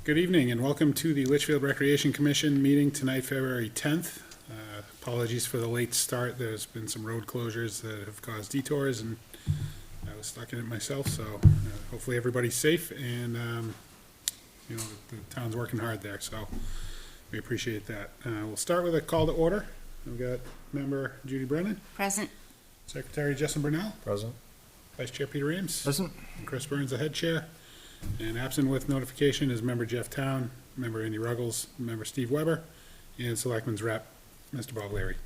Good evening and welcome to the Litchfield Recreation Commission meeting tonight, February 10th. Apologies for the late start. There's been some road closures that have caused detours and I was stuck in it myself, so hopefully everybody's safe and you know, the town's working hard there, so we appreciate that. We'll start with a call to order. We've got member Judy Brennan, Present. Secretary Justin Burnell, Present. Vice Chair Peter Ames, Present. and Chris Burns, the head chair. And absent with notification is member Jeff Town, member Andy Ruggles, member Steve Weber, and Selectman's rep, Mr. Bob Leary.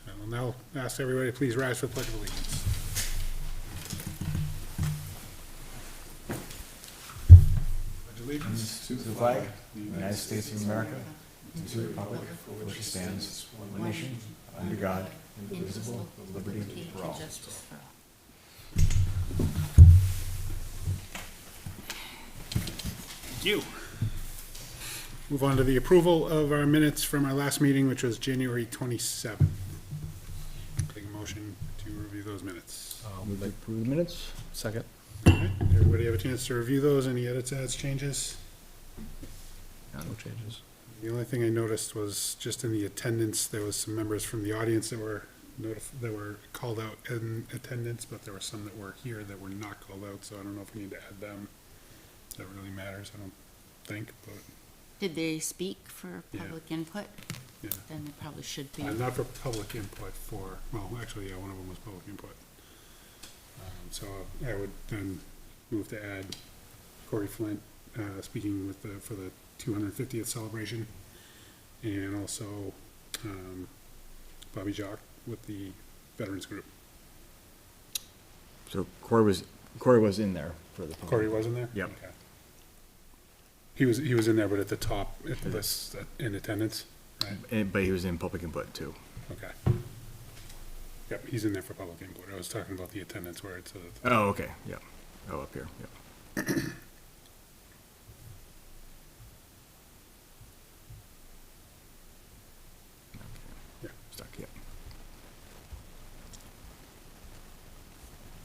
I will now ask everybody to please rise for the Pledge of Allegiance. Pledge allegiance To the flag of the United States of America, and to the republic for which it stands, one nation, under God, indivisible, with liberty for all. Thank you. Move on to the approval of our minutes from our last meeting, which was January 27th. Take a motion to review those minutes. Move to approve the minutes. Second. All right, everybody have a chance to review those? Any edits, adds, changes? No changes. The only thing I noticed was just in the attendance, there was some members from the audience that were called out in attendance, but there were some that were here that were not called out, so I don't know if we need to add them. That really matters, I don't think, but, Did they speak for Yeah. public input? yeah. Then they probably should be. Not for public input for, well, actually, yeah, one of them was public input. So I would then move to add Corey Flint, speaking with for the 250th celebration, and also, Bobby Jock with the Veterans Group. So Corey was in there for the. Corey was in there? Yep. Okay. He was in there, but at the top, at the list, in attendance, right? But he was in public input too. Okay. Yep, he's in there for public input. I was talking about the attendance where it's, Oh, okay, yeah. Oh, up here, yeah. Yeah. Stuck, yeah.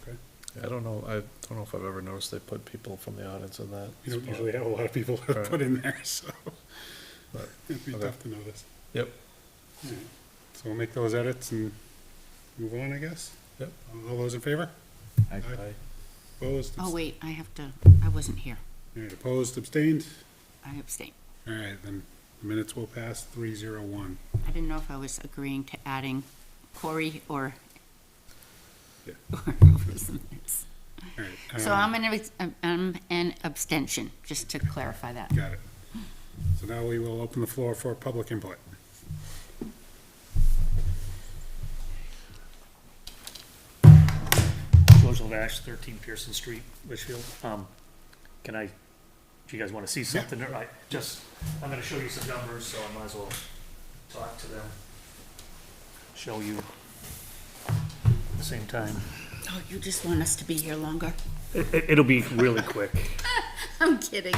okay. I don't know if I've ever noticed they put people from the audience in that. You don't spot. usually have a lot of people Right. put in there, so But, it'd be okay. tough to notice. Yep. All right. So we'll make those edits and move on, I guess? Yep. All those in favor? Aye. Opposed? Oh, wait, I wasn't here. All right, opposed, abstained? I abstained. All right, then the minutes will pass 3-0-1. I didn't know if I was agreeing to adding Corey or. Yeah. or the minutes. All right. So I'm an abstention, just to clarify that. Got it. So now we will open the floor for public input. George Lavash, 13 Pearson Street, Litchfield. Do you guys want to see something? Or I'm gonna show you some numbers, so I might as well talk to them. Show you at the same time. Oh, you just want us to be here longer? It'll be really quick. I'm kidding.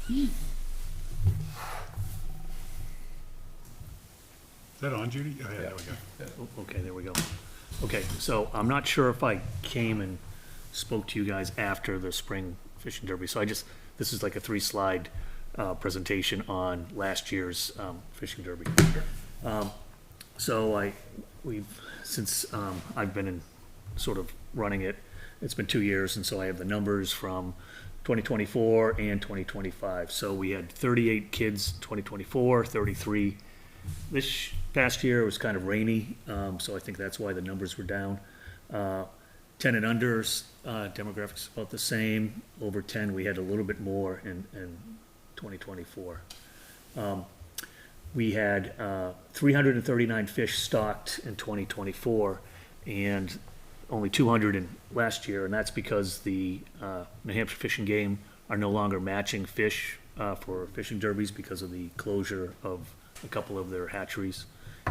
Is that on, Judy? Oh, yeah, there we go. Okay, there we go. Okay, so I'm not sure if I came and spoke to you guys after the spring fishing derby. So this is like a 3-slide presentation on last year's fishing derby. So since I've been in sort of running it, it's been 2 years, and so I have the numbers from 2024 and 2025. So we had 38 kids 2024, 33 this past year. It was kind of rainy, so I think that's why the numbers were down. 10 and unders, demographics about the same. Over 10, we had a little bit more in 2024. We had 339 fish stocked in 2024 and only 200 in last year, and that's because the New Hampshire Fish and Game are no longer matching fish for fishing derbies because of the closure of a couple of their hatcheries.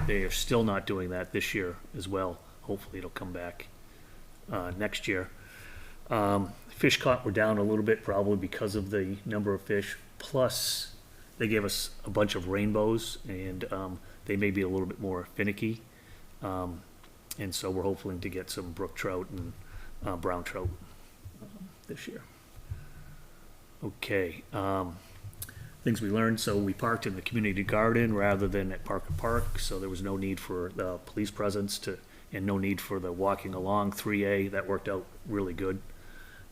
They are still not doing that this year as well. Hopefully it'll come back next year. Fish caught were down a little bit, probably because of the number of fish. Plus, they gave us a bunch of rainbows, and they may be a little bit more finicky. And so we're hoping to get some brook trout and brown trout this year. Okay, things we learned, so we parked in the community garden rather than at Parker Park, so there was no need for the police presence and no need for the walking along 3A. That worked out really good.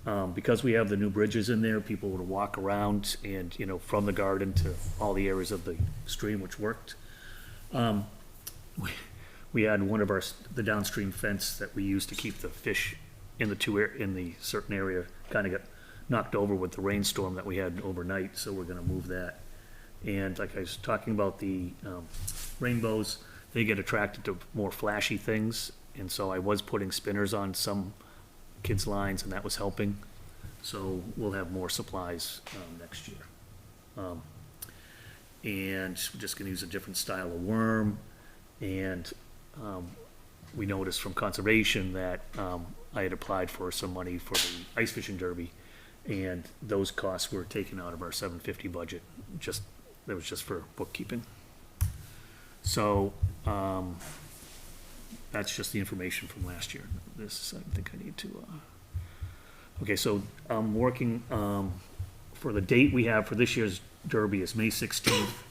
Because we have the new bridges in there, people would walk around and, from the garden to all the areas of the stream, which worked. We had one of the downstream fence that we used to keep the fish in the certain area kind of got knocked over with the rainstorm that we had overnight, so we're gonna move that. And like I was talking about the rainbows, they get attracted to more flashy things, and so I was putting spinners on some kids' lines, and that was helping. So we'll have more supplies next year. And we're just gonna use a different style of worm, and we noticed from conservation that I had applied for some money for the ice fishing derby, and those costs were taken out of our $750 budget, that was just for bookkeeping. So, that's just the information from last year. This, I think I need to, okay, so I'm working, for the date we have for this year's derby is May 16th.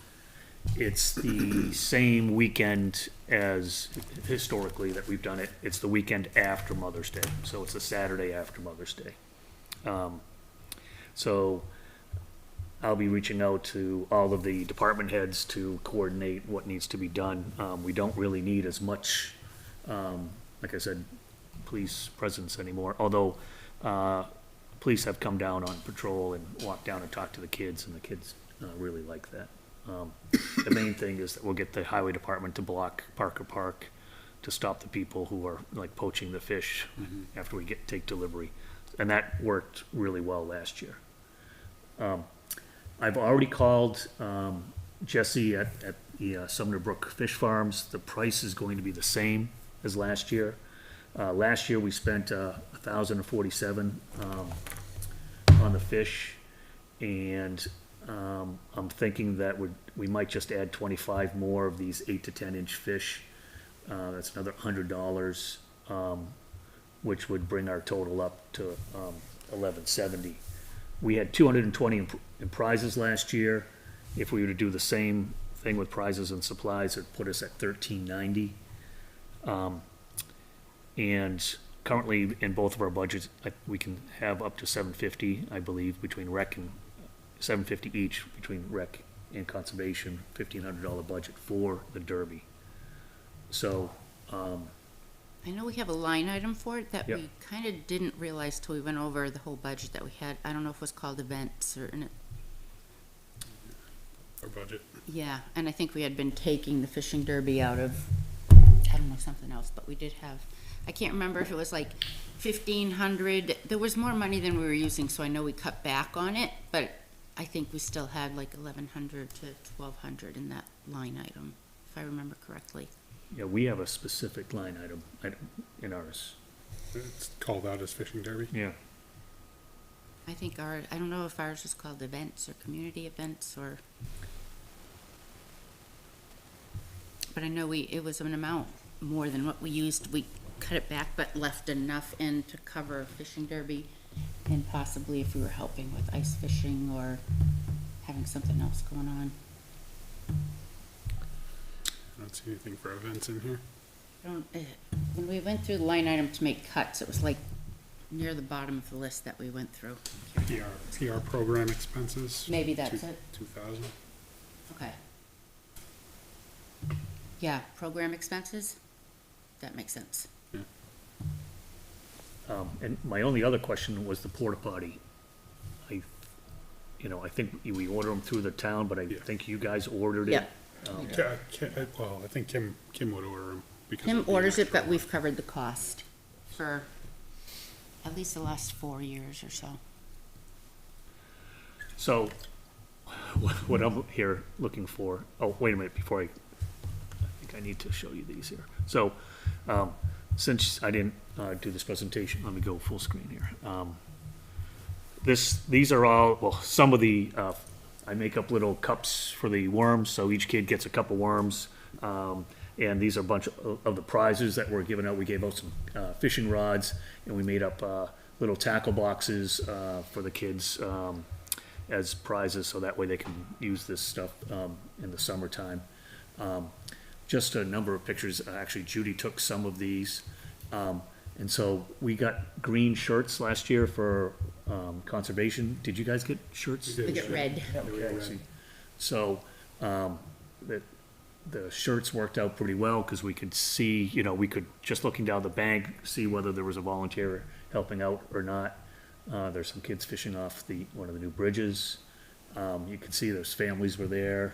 It's the same weekend as historically that we've done it. It's the weekend after Mother's Day, so it's the Saturday after Mother's Day. So I'll be reaching out to all of the department heads to coordinate what needs to be done. We don't really need as much, like I said, police presence anymore, although police have come down on patrol and walked down and talked to the kids, and the kids really like that. The main thing is that we'll get the highway department to block Parker Park to stop the people who are like poaching the fish after we take delivery. And that worked really well last year. I've already called Jesse at the Sumner Brook Fish Farms. The price is going to be the same as last year. Last year we spent $1,047 on the fish, and I'm thinking that we might just add 25 more of these 8 to 10 inch fish. That's another $100, which would bring our total up to $1,170. We had 220 in prizes last year. If we were to do the same thing with prizes and supplies, it'd put us at $1,390. And currently in both of our budgets, we can have up to $750, I believe, between rec and $750 each between rec and conservation, $1,500 budget for the derby. So, I know we have a line item for it that Yep. we kind of didn't realize till we went over the whole budget that we had. I don't know if it was called events or, Our budget. yeah, and I think we had been taking the fishing derby out of, I don't know, something else, but we did have, I can't remember if it was like 1,500. There was more money than we were using, so I know we cut back on it, but I think we still had like 1,100 to 1,200 in that line item, if I remember correctly. yeah, we have a specific line item in ours. It's called out as fishing derby. Yeah. I think I don't know if ours is called events or community events or, but I know it was an amount more than what we used. We cut it back, but left enough in to cover fishing derby and possibly if we were helping with ice fishing or having something else going on. I don't see anything for events in here. When we went through the line item to make cuts, it was like near the bottom of the list that we went through. PR program expenses. Maybe that's it. 2,000. Okay. Yeah, program expenses? That makes sense. And my only other question was the porta potty. I think we order them through the town, but I Yeah. think you guys ordered it. Yep. Well, I think Kim would order them. Kim orders it, but we've covered the cost for at least the last 4 years or so. So, what I'm here looking for, oh, wait a minute, before I think I need to show you these here. So, since I didn't do this presentation, let me go full screen here. These are all, well, some of the, I make up little cups for the worms, so each kid gets a cup of worms. And these are a bunch of the prizes that were given out. We gave out some fishing rods, and we made up little tackle boxes for the kids. as prizes, so that way they can use this stuff, in the summertime. Just a number of pictures, actually Judy took some of these. And so we got green shirts last year for, conservation. Did you guys get shirts? We We get red. Okay, so, the shirts worked out pretty well, because we could see, we could, just looking down the bank, see whether there was a volunteer helping out or not. There's some kids fishing off one of the new bridges. You can see there's families were there.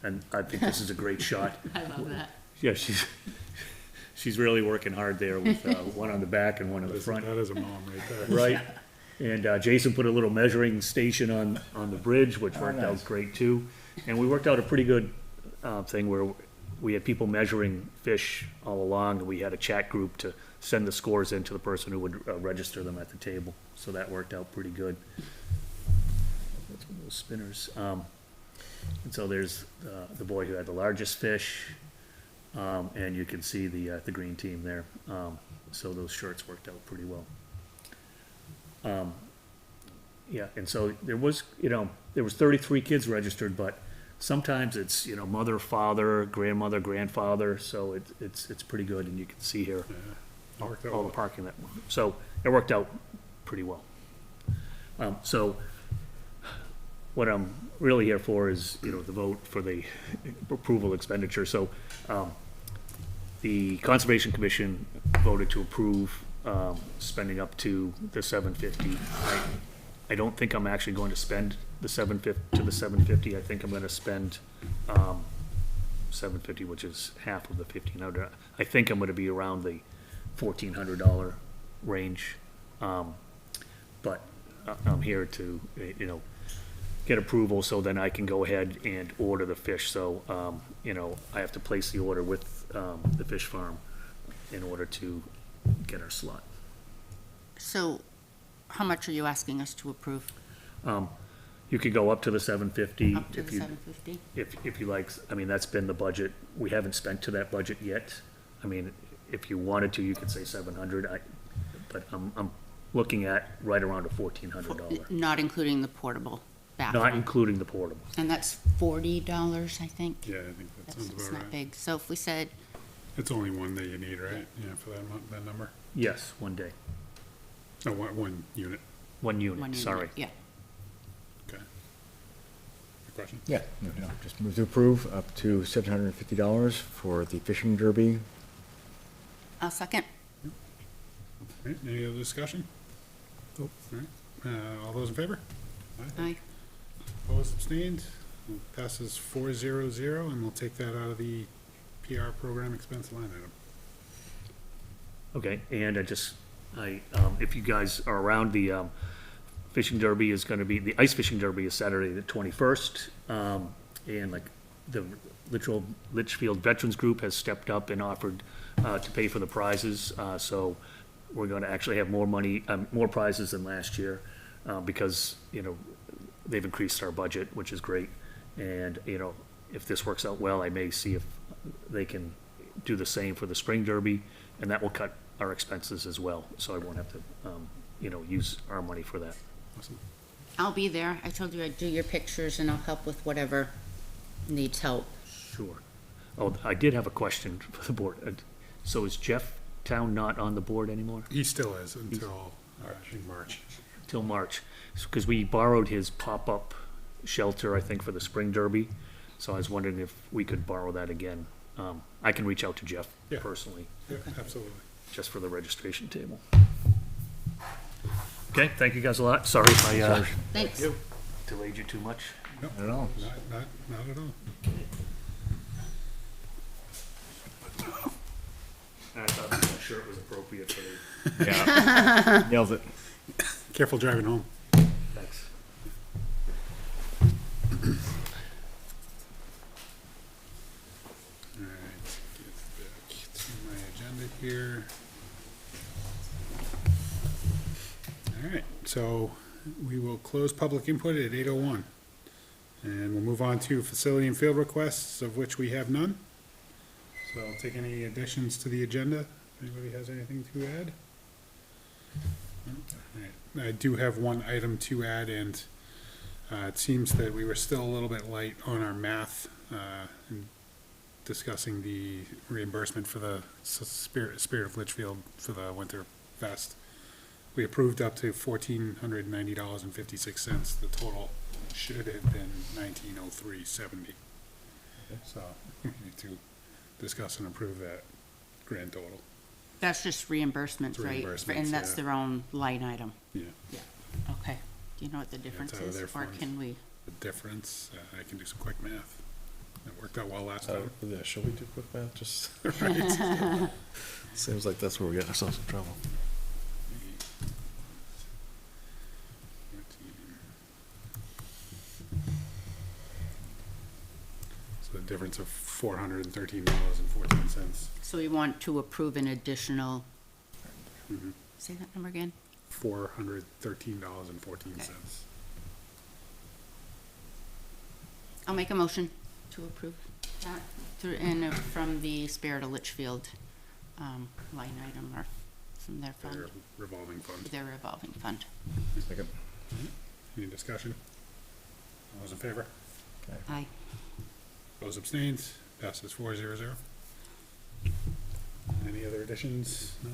And I think this is a great shot. I love that. Yeah, she's really working hard there with, one on the back and one on the front. That is a mom right there. Right, and Jason put a little measuring station on the bridge, which worked out great too. And we worked out a pretty good thing where we had people measuring fish all along, and we had a chat group to send the scores in to the person who would register them at the table. So that worked out pretty good. That's one of those spinners. And so there's the boy who had the largest fish, and you can see the green team there. So those shirts worked out pretty well. Yeah, and so there was 33 kids registered, but sometimes it's, mother, father, grandmother, grandfather, so it's pretty good, and you can see here It worked out all the well. parking that, so it worked out pretty well. So what I'm really here for is, the vote for the approval expenditure. So, the Conservation Commission voted to approve, spending up to the $750. I don't think I'm actually going to spend the $750. I think I'm gonna spend, $750, which is half of the $1,500. I think I'm gonna be around the $1,400 range. But I'm here to, get approval, so then I can go ahead and order the fish. So, I have to place the order with, the fish farm in order to get our slot. So how much are you asking us to approve? You could go up to the $750. Up to if the you- 750? If you like, I mean, that's been the budget. We haven't spent to that budget yet. I mean, if you wanted to, you could say 700. But I'm looking at right around a $1,400, Not including the portable bathroom? not including the portable. And that's $40, I think? Yeah, I think that That's, sounds it's about not right. big. So if we said, It's only one that you need, right? Yeah, for that number. Yes, one day, No, one unit. one one unit, unit, sorry. yeah. Okay. Question? Yeah, no, just move to approve up to $750 for the fishing derby. I'll second. Right, any other discussion? All right, all those in favor? Aye. Opposed, abstained? Passes 400, and we'll take that out of the PR program expense line item. Okay, and if you guys are around, the fishing derby is gonna be, the ice fishing derby is Saturday the 21st. And like the Litchfield Veterans Group has stepped up and offered to pay for the prizes. So we're gonna actually have more money, more prizes than last year, because, they've increased our budget, which is great. And, if this works out well, I may see if they can do the same for the spring derby, and that will cut our expenses as well. So I won't have to, use our money for that. Awesome. I'll be there. I told you I'd do your pictures and I'll help with whatever needs help. Sure. Oh, I did have a question for the board. So is Jeff Town not on the board anymore? He still is until, I think, March. Till March? Because we borrowed his pop-up shelter, I think, for the spring derby. So I was wondering if we could borrow that again. I can reach out to Jeff Yeah. personally, Yeah, absolutely. just for the registration table. Okay, thank you guys a lot. Sorry if I Thanks. delayed you too much. I don't know. Not at all. I thought the shirt was appropriate for the, Yeah. Nailed it. Careful driving home. thanks. All right, get back to my agenda here. All right, so we will close public input at 8:01. And we'll move on to facility and field requests, of which we have none. So I'll take any additions to the agenda. If anybody has anything to add? No? All right. I do have one item to add, and It seems that we were still a little bit light on our math, in discussing the reimbursement for the Spirit of Litchfield for the Winter Fest. We approved up to $1,490.56. The total should have been $1,903.70. So we need to discuss and approve that grand total. That's just reimbursements, right? Reimbursements, And that's yeah. their own line item. Yeah, Okay. Do you know what the difference out of is? their Or fund. can we? the difference, I can do some quick math. It worked out well last Uh, time. yeah, shall we do quick math, just, seems like that's where we're getting ourselves in trouble. So the difference of $413.14. So we want to approve an additional, Mhm. say that number again? $413.14. I'll make a motion to approve that through, and from the Spirit of Litchfield, line item or from their Their fund, revolving fund. their revolving fund. Second. Any discussion? All those in favor? Aye. Those abstained? Passes 400. Any other additions? No?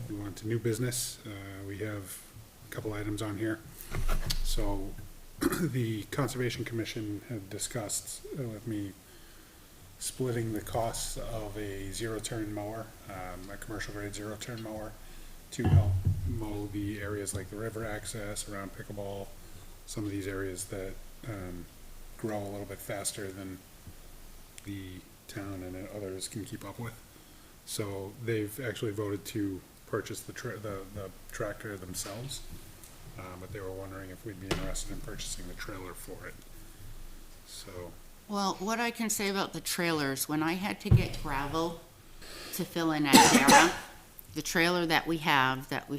We want to new business. We have a couple items on here. So the Conservation Commission had discussed with me splitting the costs of a zero-turn mower, a commercial-grade zero-turn mower, to help mow the areas like the river access around Pickleball, some of these areas that grow a little bit faster than the town and others can keep up with. So they've actually voted to purchase the tractor themselves, but they were wondering if we'd be interested in purchasing the trailer for it. So, Well, what I can say about the trailers, when I had to get gravel to fill in at Dara, the trailer that we have, that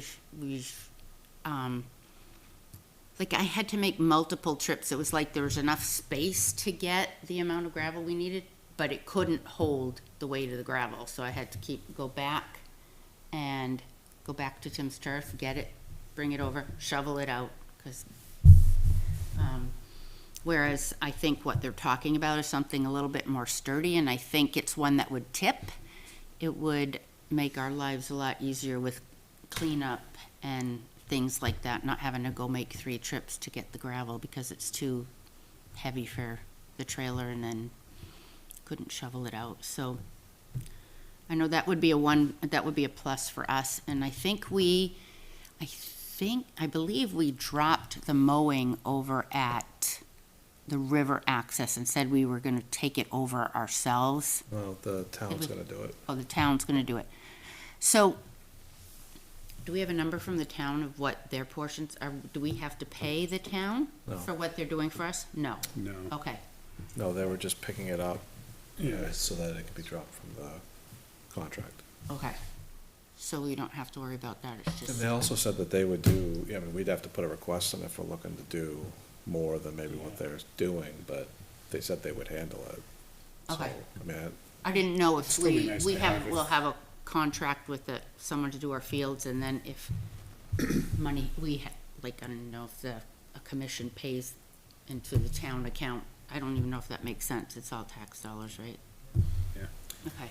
like I had to make multiple trips. It was like there was enough space to get the amount of gravel we needed, but it couldn't hold the weight of the gravel. So I had to go back to Tim's Turf, get it, bring it over, shovel it out, because, whereas I think what they're talking about is something a little bit more sturdy, and I think it's one that would tip. It would make our lives a lot easier with cleanup and things like that, not having to go make 3 trips to get the gravel because it's too heavy for the trailer and then couldn't shovel it out. So I know that would be a plus for us, and I believe we dropped the mowing over at the river access and said we were gonna take it over ourselves. Well, the town's gonna do it. Oh, the town's gonna do it. So, do we have a number from the town of what their portions are? Do we have to pay the town No. for what they're doing for us? No. no. Okay. No, they were just picking it up, Yeah. so that it could be dropped from the contract. Okay. So we don't have to worry about that. It's And just, they also said that they would do, I mean, we'd have to put a request in if we're looking to do more than maybe what they're doing, but they said they would handle it. So, Okay. I mean, I didn't know if Still be nice to have if- we'll have a contract with someone to do our fields, and then if money, like, I don't know if a commission pays into the town account. I don't even know if that makes sense. It's all tax dollars, right? Yeah. Okay.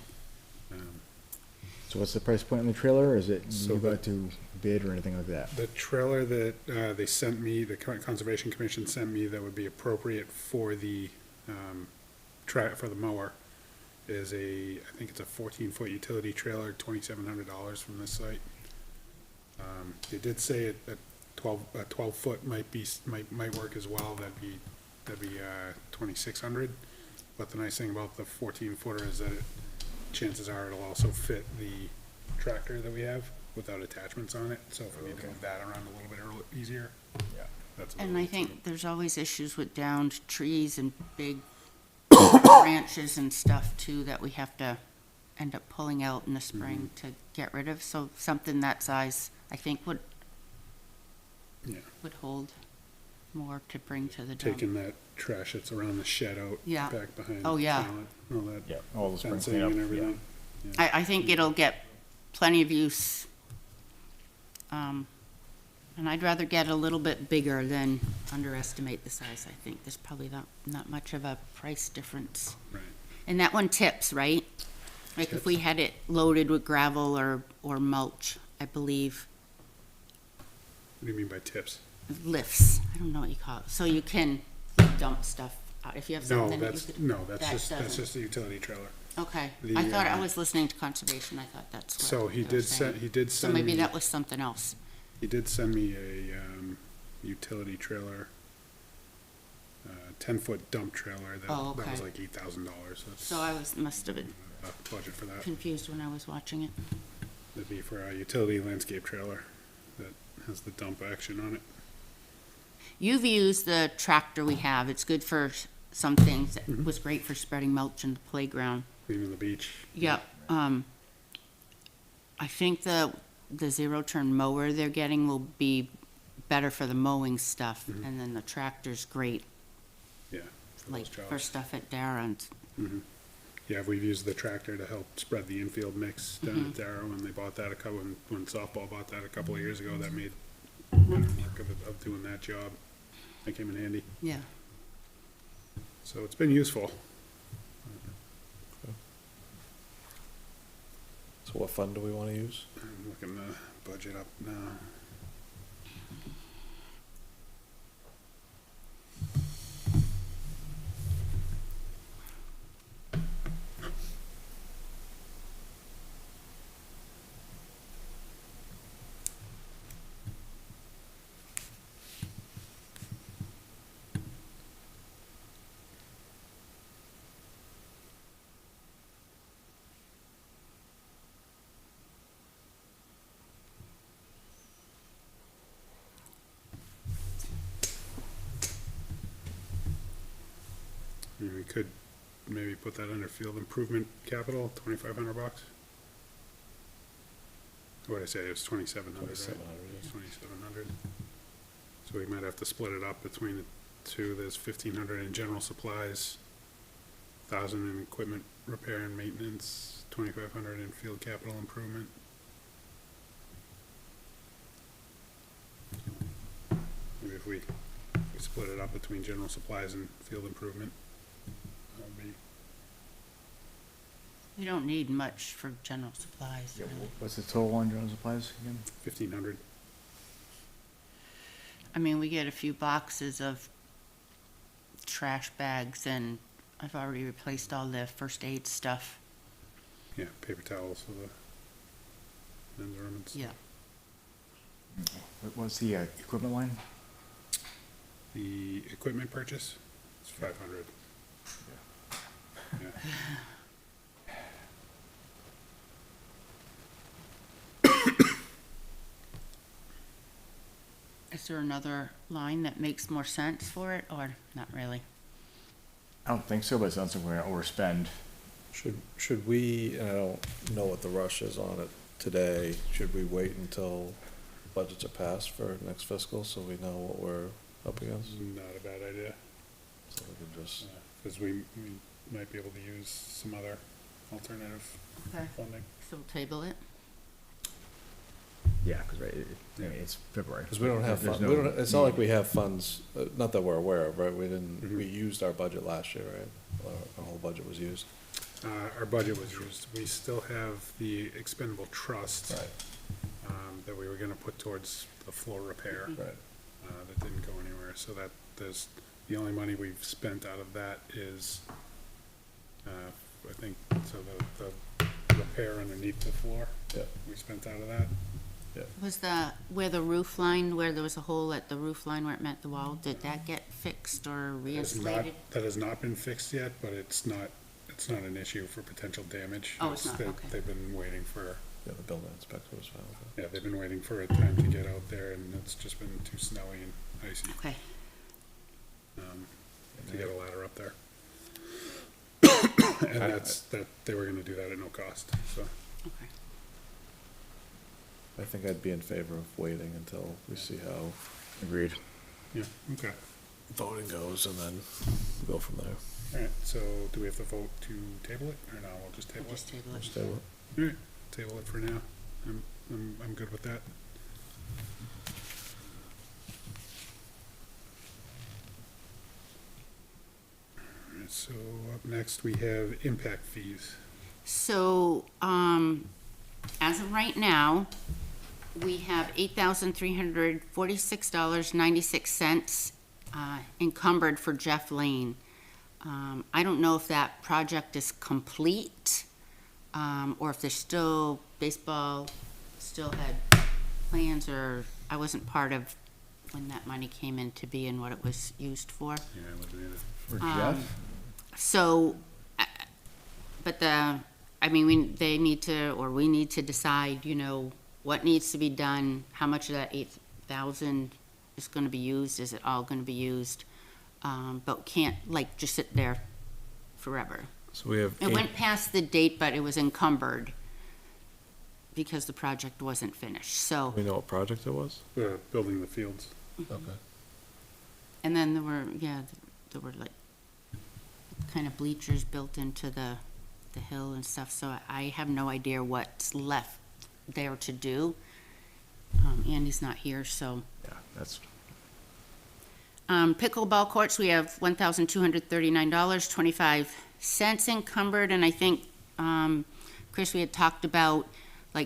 So what's the price point on the trailer, or is it So you the- got to bid or anything like that? The trailer that they sent me, the Conservation Commission sent me, that would be appropriate for the for the mower, is I think it's a 14-foot utility trailer, $2,700 from this site. They did say a 12-foot might work as well. That'd be 2,600. But the nice thing about the 14-footer is that chances are it'll also fit the tractor that we have without attachments on it. So if we need to move that around a little bit easier, Yeah. that's. And I think there's always issues with downed trees and big branches and stuff too that we have to end up pulling out in the spring to get rid of. So something that size, I think would Yeah. hold more to bring to the dump. Taking that trash that's around the shed out. Yeah. Back behind. Oh, yeah. Talent, All that Yeah, all the spring fencing cleanup. and everything. I think it'll get plenty of use. And I'd rather get a little bit bigger than underestimate the size, I think. There's probably not much of a price difference. Right. And that one tips, right? Like if we had it loaded with gravel or mulch, I believe, What do you mean by tips? lifts, I don't know what you call it. So you can dump stuff out if you have No, something that you that's, could. no, that's that just doesn't. a utility trailer. Okay, the, I thought I uh, was listening to conservation, I thought that's what. So he they were did send, saying. he did So send maybe me, that was something else. he did send me a, utility trailer, 10-foot dump trailer Oh, that was okay. like $8,000, So I must have been budget for that. confused when I was watching it. That'd be for a utility landscape trailer that has the dump action on it. You've used the tractor we have. It's good for some things. It Mhm. was great for spreading mulch in the playground. Cleaning the beach. Yep. I think the zero-turn mower they're getting will be better for the mowing stuff, Mhm. and then the tractor's great, Yeah. for like, those for jobs. stuff at Darren's. Mhm. Yeah, we've used the tractor to help spread the infield mix down at Darrow, and they bought that when softball bought that a couple of years ago, that made work of doing that job. That came in handy, Yeah. so it's been useful. So what fund do we wanna use? I'm looking the budget up now. And we could maybe put that under field improvement capital, $2,500. What'd I say, it was 2,700, right? 2,700, yeah. It's 2,700. So we might have to split it up between the two. There's 1,500 in general supplies, 1,000 in equipment repair and maintenance, 2,500 in field capital improvement. Maybe if we split it up between general supplies and field improvement, that would be, We don't need much for general supplies, Yeah, really. what's the total on general supplies again? 1,500. I mean, we get a few boxes of trash bags, and I've already replaced all the first aid stuff. Yeah, paper towels for the men's ornaments. Yeah. What's the equipment line? The equipment purchase, it's 500. Yeah. Is there another line that makes more sense for it, or not really? I don't think so, but it sounds like we're gonna overspend. Should we, and I don't know what the rush is on it today, should we wait until budgets are passed for next fiscal so we know what we're up against? Not a bad idea, So we can just, because we might be able to use some other alternative Okay. funding. So we'll table it? Yeah, cause right, I mean, it's February. cause we don't have, There's fun- we no don't, it's not like need. we have funds, not that we're aware of, right? We didn't, Mhm. we used our budget last year, right? Our whole budget was used. Our budget was used, we still have the expendable trust that we were gonna put towards the floor repair. Right. That didn't go anywhere, so that, there's, the only money we've spent out of that is, I think, so the repair underneath the floor, Yeah. we spent out of that. Was where the roof line, where there was a hole at the roof line where it met the wall, did that get fixed or It's not, re-insulated? that has not been fixed yet, but it's not an issue for potential damage. Oh, it's not, they- okay. They've been waiting for, Yeah, the building inspector was fine with it. yeah, they've been waiting for a time to get out there, and it's just been too snowy and icy, Okay, to get a ladder up there. And they were gonna do that at no cost, so. okay. I think I'd be in favor of waiting until we see how Agreed. Yeah, okay. voting goes and then go from there. All right, so do we have to vote to table it, or no, we'll just table We'll it? just table it. Just table it. All right, table it for now. I'm good with that. So up next, we have impact fees. So, as of right now, we have $8,346.96 encumbered for Jeff Lane. I don't know if that project is complete, or if there's still, baseball still had plans, or I wasn't part of when that money came in to be and what it was used for. Yeah, I wasn't either. For Jeff? So, but they need to, or we need to decide, what needs to be done, how much of that 8,000 is gonna be used, is it all gonna be used? But we can't, just sit there forever. So we have It went past the date, but it was encumbered because the project wasn't finished, so. we know what project it was? Building the fields. Okay. And then there were kind of bleachers built into the hill and stuff, so I have no idea what's left there to do. Andy's not here, so. Yeah, that's, Pickleball courts, we have $1,239.25 encumbered, and I think, Chris, we had talked about,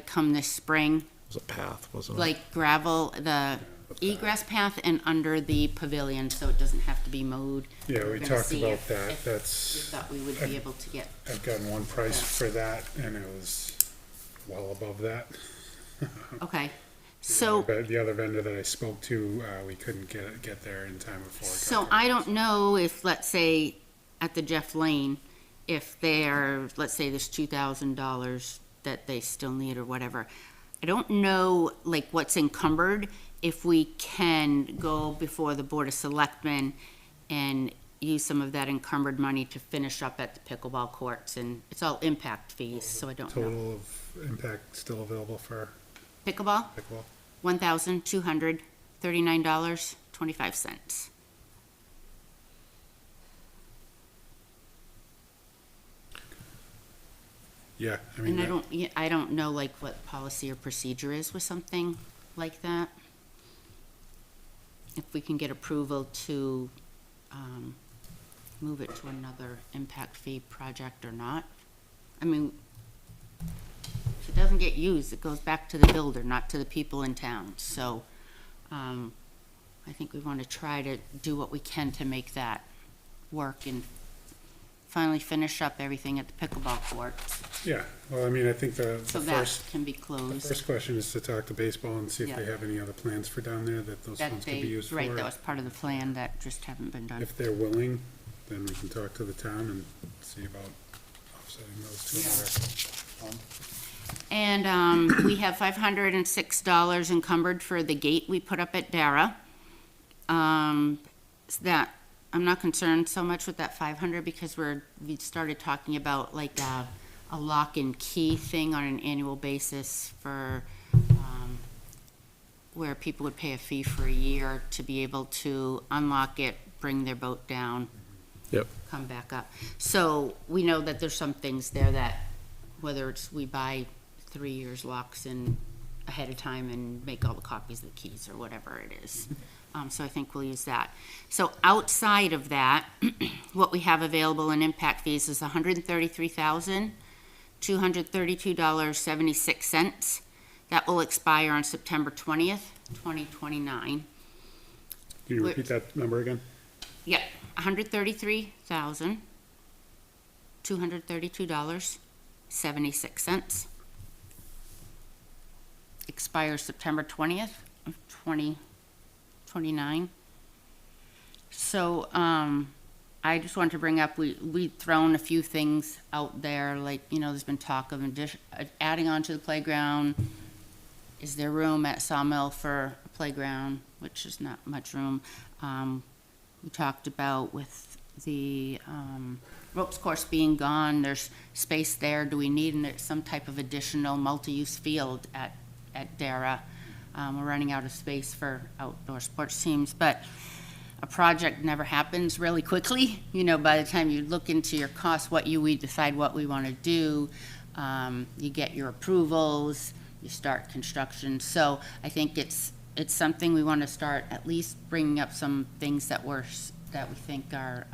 come this spring, It was a path, wasn't it? like gravel, the egress path and under the pavilion, so it doesn't have to be mowed. Yeah, We're we gonna talked see about if- that. if That's, We thought we would be able to get, I've gotten one price for that, and it was well above that. okay. So, But the other vendor that I spoke to, we couldn't get there in time before. so I don't know if, let's say, at the Jeff Lane, if they're, let's say there's $2,000 that they still need or whatever. I don't know, what's encumbered, if we can go before the Board of Selectmen and use some of that encumbered money to finish up at the pickleball courts, and it's all impact fees, so I don't know. Total of impact still available for Pickleball, pickleball? $1,239.25. Yeah, I mean, And I don't know what policy or procedure is with something like that. If we can get approval to, move it to another impact fee project or not. I mean, if it doesn't get used, it goes back to the builder, not to the people in town, so, I think we wanna try to do what we can to make that work and finally finish up everything at the pickleball courts, yeah, well, I mean, I think the so first, that can be the closed. first question is to talk to baseball and see if Yeah. they have any other plans for down there that those That funds could be they, used for. right, that was part of the plan that just haven't been done. If they're willing, then we can talk to the town and see about offsetting those two other. And, we have $506 encumbered for the gate we put up at Dara. That, I'm not concerned so much with that 500 because we started talking about a lock and key thing on an annual basis for, where people would pay a fee for a year to be able to unlock it, bring their boat down. Yep. Come back up. So we know that there's some things there that, whether it's we buy 3 years locks in ahead of time and make all the copies of the keys or whatever it is. So I think we'll use that. So outside of that, what we have available in impact fees is $133,232.76. That will expire on September 20th, 2029. Can you repeat that number again? Yeah, $133,232.76. Expires September 20th of 2029. So, I just wanted to bring up, we've thrown a few things out there, there's been talk of adding on to the playground. Is there room at Sawmill for a playground, which is not much room. We talked about with the ropes course being gone, there's space there. Do we need some type of additional multi-use field at Dara? We're running out of space for outdoor sports teams, but a project never happens really quickly. By the time you look into your costs, we decide what we want to do, you get your approvals, you start construction. So I think it's something we want to start at least bringing up some things that we think are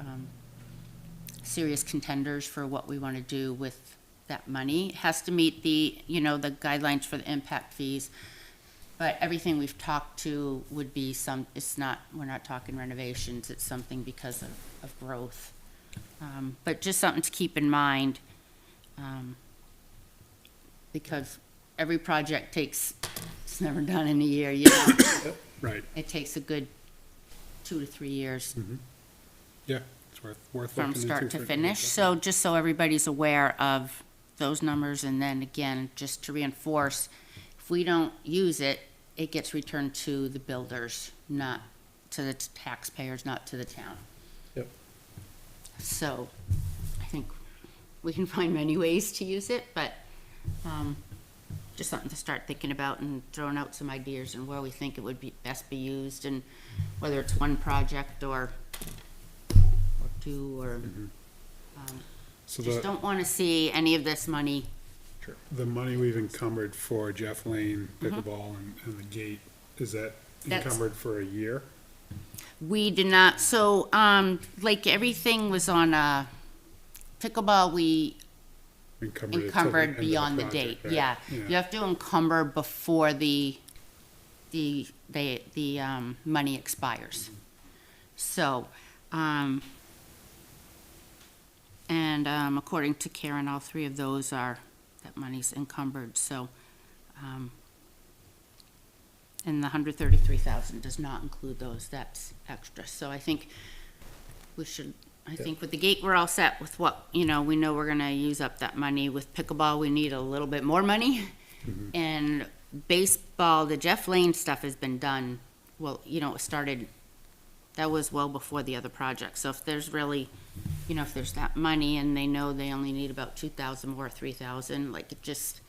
serious contenders for what we want to do with that money. It has to meet the, the guidelines for the impact fees. But everything we've talked to would be we're not talking renovations, it's something because of growth. But just something to keep in mind, because every project it's never done in a year, Right, It takes a good 2 to 3 years yeah, it's worth looking from into. start to for- finish. So just so everybody's aware of those numbers, and then again, just to reinforce, if we don't use it, it gets returned to the builders, not to the taxpayers, not to the town. Yep. So I think we can find many ways to use it, but just something to start thinking about and throwing out some ideas and where we think it would be best be used, and whether it's one project or two, or So just don't want to see any of this money. the money we've encumbered for Jeff Lane pickleball and the gate, is that That's- encumbered for a year? We did not, so, like, everything was on, pickleball, we Encumbered it till the end encumbered of beyond the project, date, right? yeah. You have to encumber before the money expires. So, according to Karen, all three of those that money's encumbered, so, and the 133,000 does not include those, that's extra. So I think I think with the gate, we're all set with what, we know we're gonna use up that money. With pickleball, we need a little bit more money. And baseball, the Jeff Lane stuff has been done, it started, that was well before the other project. So if there's really, if there's that money and they know they only need about 2,000 more, 3,000, like, it just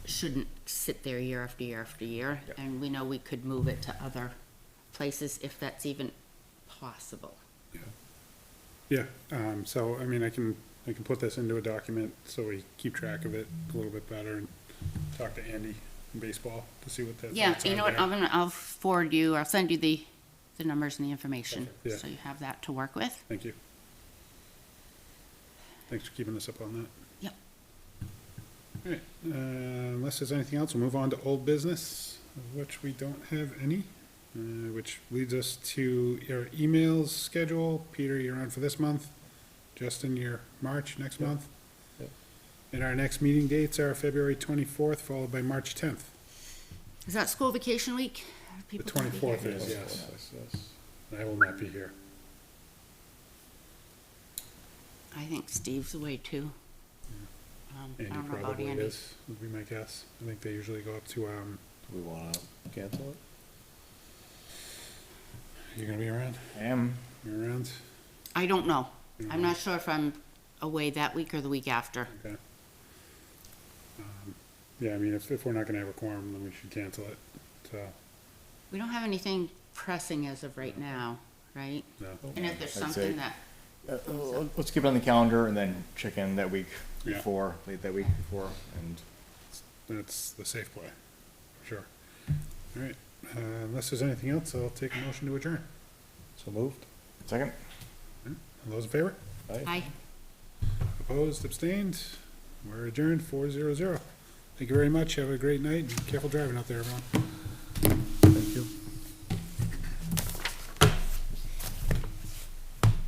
shouldn't sit there year after year after year. And we know we could move it to other places if that's even possible. Yeah, so, I mean, I can put this into a document so we keep track of it a little bit better, and talk to Andy in baseball to see what that. Yeah, thoughts you are know what, there. I'll send you the numbers and the information, Yeah. so you have that to work with. Thank you. Thanks for keeping us up on that. Yep. All right, unless there's anything else, we'll move on to old business, of which we don't have any, which leads us to your emails schedule. Peter, you're on for this month. Justin, you're next month. Yep. And our next meeting dates are February 24th, followed by March 10th. Is that school vacation week? Are The people gonna be here? 24th is, yes. Yes. I will not be here. I think Steve's away too. I Andy don't know about probably Andy. is, would be my guess. I think they usually go up to, Do we wanna cancel it? you're gonna be around? I am. You're around? I don't know. You I'm know? not sure if I'm away that week or the week after. Okay. Yeah, I mean, if we're not gonna have a quorum, then we should cancel it, so, We don't have anything pressing as of right now, right? no. And if there's I'd something say- that, Let's keep it on the calendar and then check in that week Yeah. before, late that week before, and That's the safe play, for sure. All right, unless there's anything else, I'll take a motion to adjourn. So moved? second. All those in favor? I. Opposed, abstained? We're adjourned, 400. Thank you very much, have a great night, and careful driving out there, everyone.